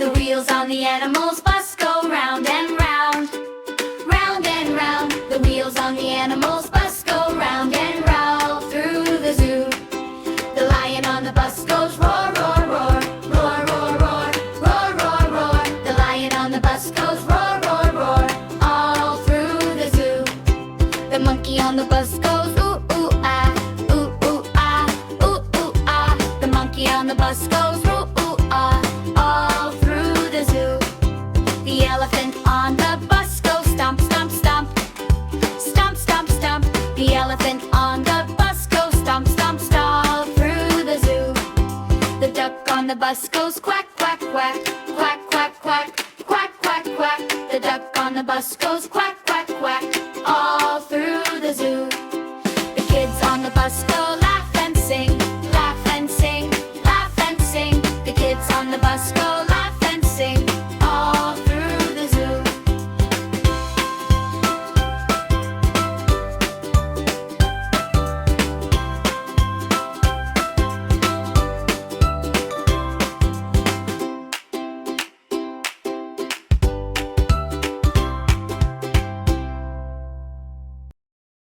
The wheels on the animal's bus go round and round, round and round. The wheels on the animal's bus go round and round through the zoo. The lion on the bus goes roar, roar, roar, roar, roar, roar, roar, roar, roar. The lion on the bus goes roar, roar, roar, all through the zoo. The monkey on the bus goes ooh, ooh, ah, ooh, ooh, ah, ooh, ooh, ah. The monkey on the bus goes ooh, ooh, ah, all through the zoo. The elephant on the bus goes stomp, stomp, stomp, stomp, stomp, stomp. The elephant on the bus goes stomp, stomp, stomp through the zoo. The duck on the bus goes quack, quack, quack, quack, quack, quack, quack, quack, quack. The duck on the bus goes quack, quack, quack, all through the zoo.